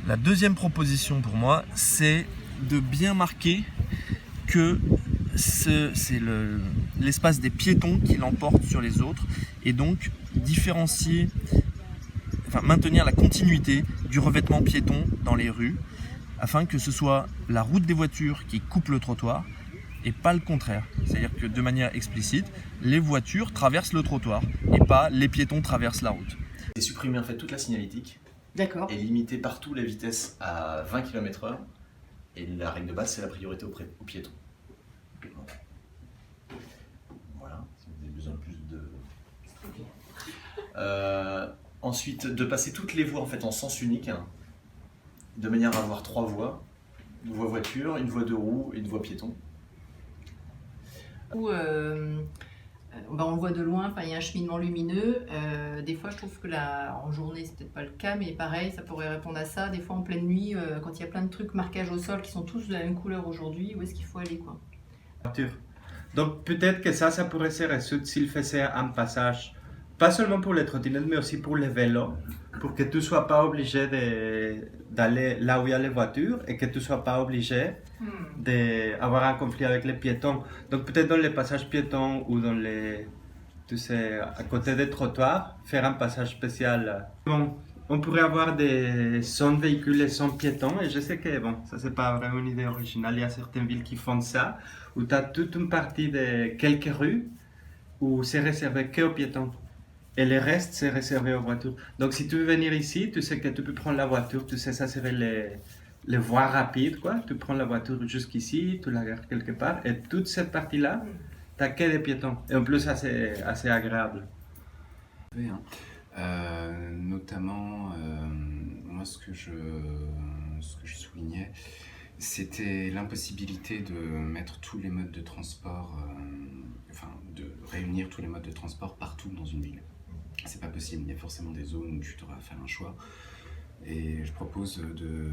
La deuxième proposition pour moi, c'est de bien marquer que c'est l'espace des piétons qui l'emporte sur les autres et donc différencier, maintenir la continuité du revêtement piéton dans les rues afin que ce soit la route des voitures qui coupe le trottoir et pas le contraire. C'est-à-dire que de manière explicite, les voitures traversent le trottoir et pas les piétons traversent la route. C'est supprimer en fait toute la signalétique. D'accord. Et limiter partout la vitesse à 20 km/h. Et la règle de base, c'est la priorité aux piétons. Voilà, si vous avez besoin de plus de... ensuite, de passer toutes les voies en fait en sens unique, de manière à avoir 3 voies. Une voie voiture, une voie de roues et une voie piéton. Ou on le voit de loin, il y a un cheminement lumineux. Des fois, je trouve que en journée, c'est peut-être pas le cas, mais pareil, ça pourrait répondre à ça. Des fois, en pleine nuit, quand il y a plein de trucs, marquages au sol qui sont tous de la même couleur aujourd'hui, où est-ce qu'il faut aller, quoi? Donc peut-être que ça pourrait se résoudre s'il faisait un passage, pas seulement pour les trottinettes, mais aussi pour les vélos, pour que tu ne sois pas obligé d'aller là où il y a les voitures et que tu ne sois pas obligé d'avoir un conflit avec les piétons. Donc peut-être dans les passages piétons ou dans tu sais, à côté des trottoirs, faire un passage spécial. Bon, on pourrait avoir des zones véhiculées sans piétons, et je sais que ça c'est pas vraiment une idée originale, il y a certaines villes qui font ça, où tu as toute une partie de quelques rues où c'est réservé qu'aux piétons. Et le reste, c'est réservé aux voitures. Donc, si tu veux venir ici, tu sais que tu peux prendre la voiture. Tu sais, ça serait les voies rapides, quoi. Tu prends la voiture jusqu'ici, tu la gares quelque part. Et toute cette partie-là, tu n'as que des piétons. Et en plus, ça, c'est assez agréable. Oui, notamment, moi, ce que je soulignais, c'était l'impossibilité de mettre tous les modes de transport, de réunir tous les modes de transport partout dans une ville. C'est pas possible, il y a forcément des zones où tu devras faire un choix. Et je propose de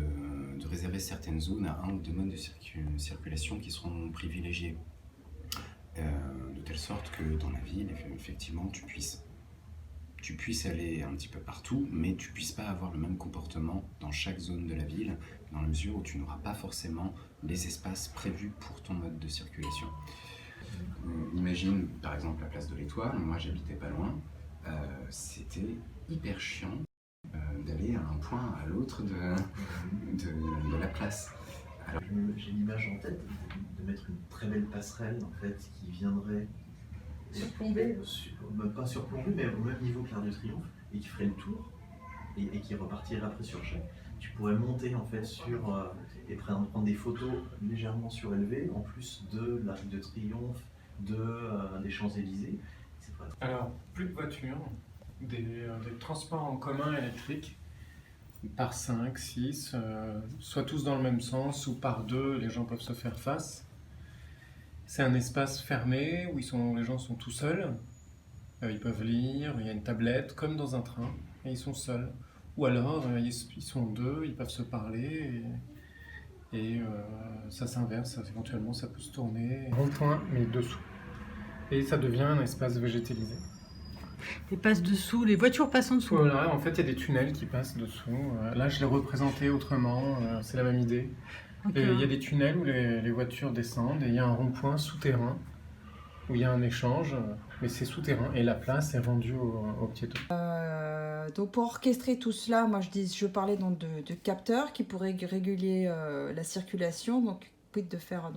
réserver certaines zones à un ou deux modes de circulation qui seront privilégiés. De telle sorte que dans la ville, effectivement, tu puisses aller un petit peu partout, mais tu puisses pas avoir le même comportement dans chaque zone de la ville, dans la mesure où tu n'auras pas forcément les espaces prévus pour ton mode de circulation. Imagine par exemple la place de l'Étoile, moi j'habitais pas loin, c'était hyper chiant d'aller à un point à l'autre de la place. Alors, j'ai l'image en tête de mettre une très belle passerelle en fait qui viendrait Surplombée. Pas surplombée, mais au même niveau que l'Arc de Triomphe, et qui ferait le tour et qui repartirait après sur chaque. Tu pourrais monter en fait et prendre des photos légèrement surélevées en plus de l'Arc de Triomphe, des Champs-Élysées. Alors, plus de voitures, des transports en commun électriques, par 5, 6, soit tous dans le même sens ou par 2, les gens peuvent se faire face. C'est un espace fermé où les gens sont tout seuls, ils peuvent lire, il y a une tablette comme dans un train et ils sont seuls. Ou alors ils sont 2, ils peuvent se parler et ça s'inverse, éventuellement ça peut se tourner. Rond-point mais dessous. Et ça devient un espace végétalisé. Ils passent dessous, les voitures passent en dessous. Voilà, en fait il y a des tunnels qui passent dessous. Là je l'ai représenté autrement, c'est la même idée. Okay. Et il y a des tunnels où les voitures descendent et il y a un rond-point souterrain où il y a un échange, mais c'est souterrain et la place est vendue aux piétons. Donc pour orchestrer tout cela, moi je parlais donc de capteurs qui pourraient réguler la circulation, donc de faire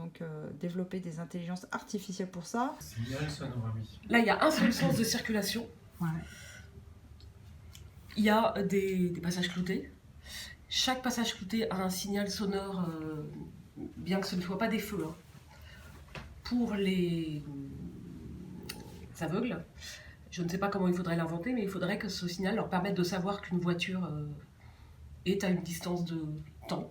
développer des intelligences artificielles pour ça. Signal sonore, oui. Là, il y a un seul sens de circulation. Ouais. Il y a des passages cloutés. Chaque passage clouté a un signal sonore, bien que ce ne soit pas des feux. Pour les aveugles, je ne sais pas comment il faudrait l'inventer, mais il faudrait que ce signal leur permette de savoir qu'une voiture est à une distance de temps